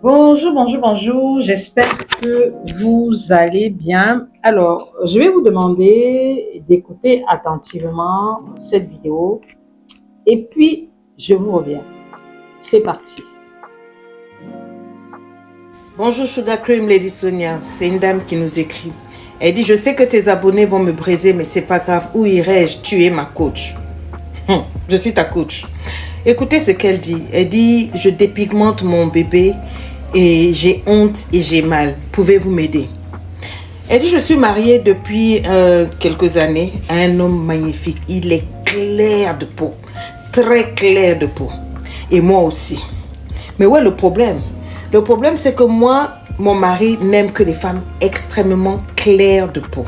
Bonjour, bonjour, bonjour. J'espère que vous allez bien. Alors, je vais vous demander d'écouter attentivement cette vidéo et puis je vous reviens. C'est parti. Bonjour Sugar Cream Lady Sonia, c'est une dame qui nous écrit. Elle dit, je sais que tes abonnés vont me briser, mais c'est pas grave. Où irais-je? Tu es ma coach. Je suis ta coach. Écoutez ce qu'elle dit. Elle dit, je dépigmente mon bébé et j'ai honte et j'ai mal. Pouvez-vous m'aider? Elle dit, je suis mariée depuis quelques années à un homme magnifique. Il est clair de peau, très clair de peau. Et moi aussi. Mais où est le problème? Le problème, c'est que moi, mon mari n'aime que les femmes extrêmement claires de peau.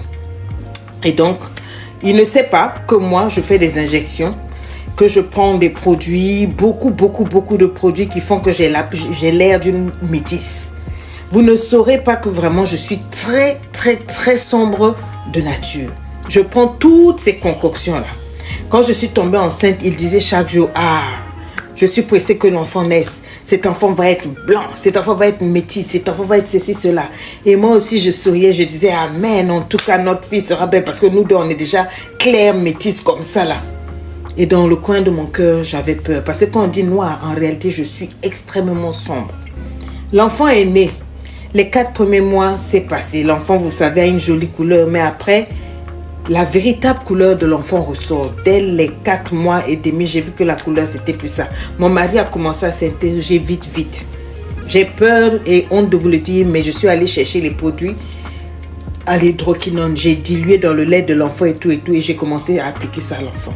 Et donc, il ne sait pas que moi, je fais des injections, que je prends des produits, beaucoup de produits qui font que j'ai l'air d'une métisse. Vous ne saurez pas que vraiment, je suis très sombre de nature. Je prends toutes ces concoctions-là. Quand je suis tombée enceinte, il disait chaque jour, je suis pressée que l'enfant naisse. Cet enfant va être blanc. Cet enfant va être métis. Cet enfant va être ceci, cela. Et moi aussi, je souriais. Je disais, amen. En tout cas, notre fille sera belle parce que nous deux, on est déjà clairs, métis comme ça, là. Et dans le coin de mon cœur, j'avais peur. Parce que quand on dit noir, en réalité, je suis extrêmement sombre. L'enfant est né. Les 4 premiers mois, c'est passé. L'enfant, vous savez, a une jolie couleur. Mais après, la véritable couleur de l'enfant ressort. Dès les 4 mois et demi, j'ai vu que la couleur, c'était plus ça. Mon mari a commencé à s'interroger vite. J'ai peur et honte de vous le dire, mais je suis allée chercher les produits à l'hydroquinone. J'ai dilué dans le lait de l'enfant et tout, et j'ai commencé à appliquer ça à l'enfant.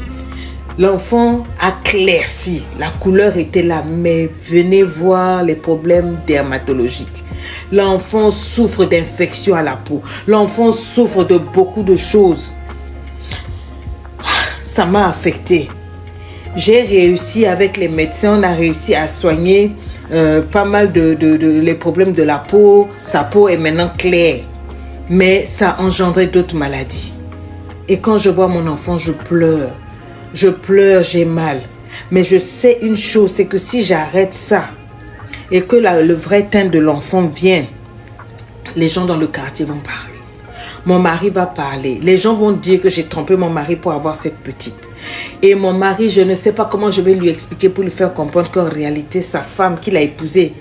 L'enfant a clairci. La couleur était là, mais venez voir les problèmes dermatologiques. L'enfant souffre d'infections à la peau. L'enfant souffre de beaucoup de choses. Ça m'a affecté. J'ai réussi avec les médecins, on a réussi à soigner pas mal les problèmes de la peau. Sa peau est maintenant claire. Mais ça a engendré d'autres maladies. Et quand je vois mon enfant, je pleure. Je pleure, j'ai mal. Mais je sais une chose, c'est que si j'arrête ça et que le vrai teint de l'enfant vient, les gens dans le quartier vont parler. Mon mari va parler. Les gens vont dire que j'ai trompé mon mari pour avoir cette petite. Et mon mari, je ne sais pas comment je vais lui expliquer pour lui faire comprendre qu'en réalité, sa femme qu'il a épousée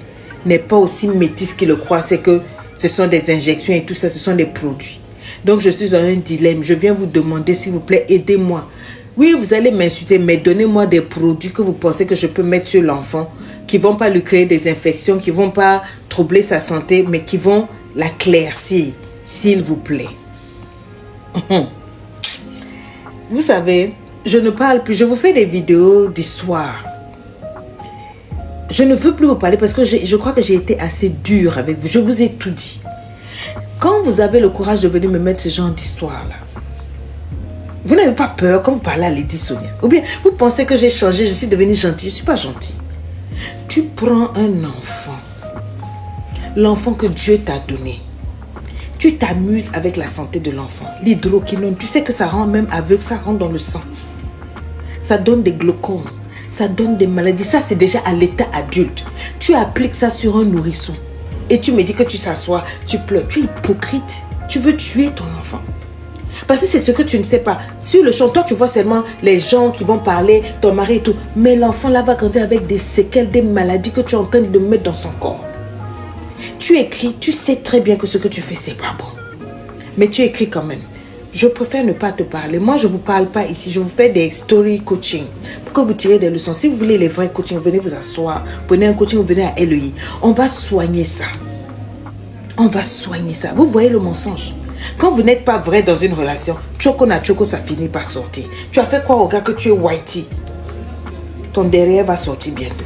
n'est pas aussi métisse qu'il le croit. C'est que ce sont des injections et tout ça, ce sont des produits. Donc, je suis dans un dilemme. Je viens vous demander, s'il vous plaît, aidez-moi. Oui, vous allez m'insulter, mais donnez-moi des produits que vous pensez que je peux mettre sur l'enfant, qui ne vont pas lui créer des infections, qui ne vont pas troubler sa santé, mais qui vont la claircir, s'il vous plaît. Vous savez, je ne parle plus, je vous fais des vidéos d'histoire. Je ne veux plus vous parler parce que je crois que j'ai été assez dure avec vous. Je vous ai tout dit. Quand vous avez le courage de venir me mettre ce genre d'histoire-là, vous n'avez pas peur quand vous parlez à Lady Sonia. Ou bien, vous pensez que j'ai changé, je suis devenue gentille. Je ne suis pas gentille. Tu prends un enfant, l'enfant que Dieu t'a donné. Tu t'amuses avec la santé de l'enfant. L'hydroquinone, tu sais que ça rend même aveugle, ça rentre dans le sang. Ça donne des glaucomes, ça donne des maladies. Ça, c'est déjà à l'état adulte. Tu appliques ça sur un nourrisson. Et tu me dis que tu s'assois, tu pleures. Tu es hypocrite. Tu veux tuer ton enfant. Parce que c'est ce que tu ne sais pas. Sur le champ, toi, tu vois seulement les gens qui vont parler, ton mari et tout. Mais l'enfant là va grandir avec des séquelles, des maladies que tu es en train de mettre dans son corps. Tu écris, tu sais très bien que ce que tu fais, c'est pas bon. Mais tu écris quand même. Je préfère ne pas te parler. Moi, je ne vous parle pas ici. Je vous fais des story coaching pour que vous tirez des leçons. Si vous voulez les vrais coachings, venez vous asseoir. Prenez un coaching, vous venez à LEI. On va soigner ça. On va soigner ça. Vous voyez le mensonge? Quand vous n'êtes pas vrai dans une relation, choco na choco, ça finit par sortir. Tu as fait quoi au gars que tu es whitey? Ton derrière va sortir bientôt.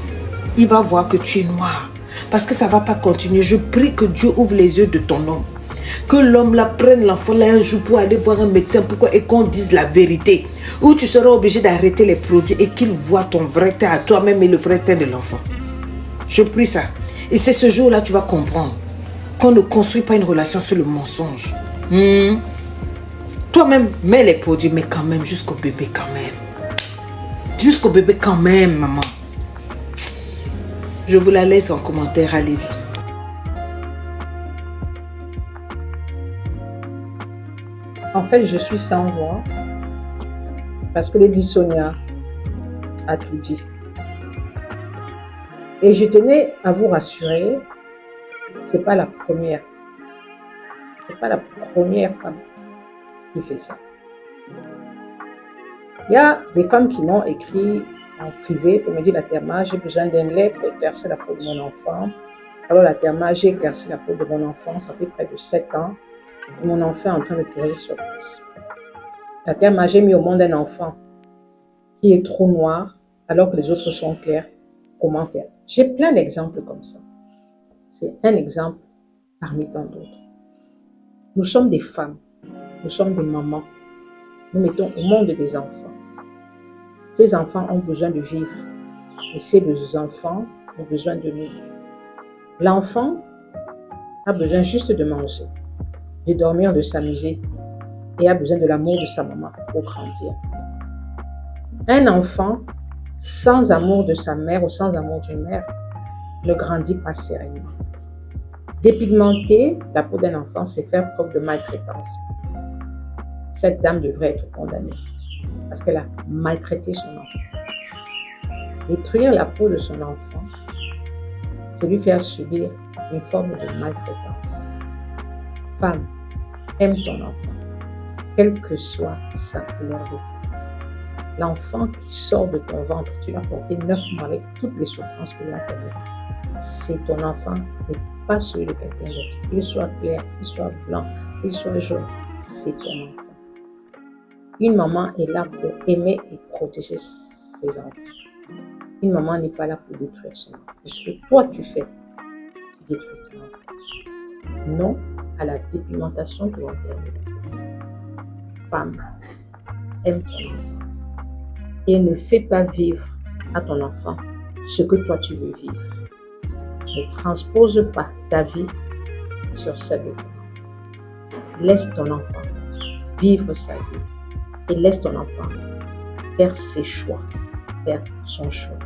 Il va voir que tu es noir. Parce que ça ne va pas continuer. Je prie que Dieu ouvre les yeux de ton homme. Que l'homme là prenne l'enfant là un jour pour aller voir un médecin. Pourquoi? Et qu'on dise la vérité. Ou tu seras obligé d'arrêter les produits et qu'il voit ton vrai teint à toi-même et le vrai teint de l'enfant. Je prie ça. Et c'est ce jour-là que tu vas comprendre qu'on ne construit pas une relation sur le mensonge. Toi-même, mets les produits, mais quand même, jusqu'au bébé, quand même. Jusqu'au bébé, quand même, maman. Je vous la laisse en commentaire, allez-y. En fait, je suis sans voix parce que Lady Sonia a tout dit. Et je tenais à vous rassurer, c'est pas la première. C'est pas la première femme qui fait ça. Il y a des femmes qui m'ont écrit en privé pour me dire, la Therma, j'ai besoin d'un lait pour éclaircir la peau de mon enfant. Alors la Therma, j'ai éclairci la peau de mon enfant, ça fait près de 7 ans. Et mon enfant est en train de pleurer sur place. La Therma, j'ai mis au monde un enfant qui est trop noir alors que les autres sont clairs. Comment faire? J'ai plein d'exemples comme ça. C'est un exemple parmi tant d'autres. Nous sommes des femmes, nous sommes des mamans. Nous mettons au monde des enfants. Ces enfants ont besoin de vivre et ces enfants ont besoin de nous. L'enfant a besoin juste de manger, de dormir, de s'amuser et a besoin de l'amour de sa maman pour grandir. Un enfant sans amour de sa mère ou sans amour d'une mère ne grandit pas sereinement. Dépigmenter la peau d'un enfant, c'est faire preuve de maltraitance. Cette dame devrait être condamnée parce qu'elle a maltraité son enfant. Détruire la peau de son enfant, c'est lui faire subir une forme de maltraitance. Femme, aime ton enfant, quelle que soit sa couleur de peau. L'enfant qui sort de ton ventre, tu l'as porté 9 mois avec toutes les souffrances que l'on connaît. C'est ton enfant et pas celui de quelqu'un d'autre. Qu'il soit clair, qu'il soit blanc, qu'il soit jaune, c'est ton enfant. Une maman est là pour aimer et protéger ses enfants. Une maman n'est pas là pour détruire son enfant. Ce que toi tu fais, tu détruis ton enfant. Non à la dépigmentation de l'enfant. Femme, aime ton enfant. Et ne fais pas vivre à ton enfant ce que toi tu veux vivre. Ne transpose pas ta vie sur celle de ton enfant. Laisse ton enfant vivre sa vie et laisse ton enfant faire ses choix, faire son choix.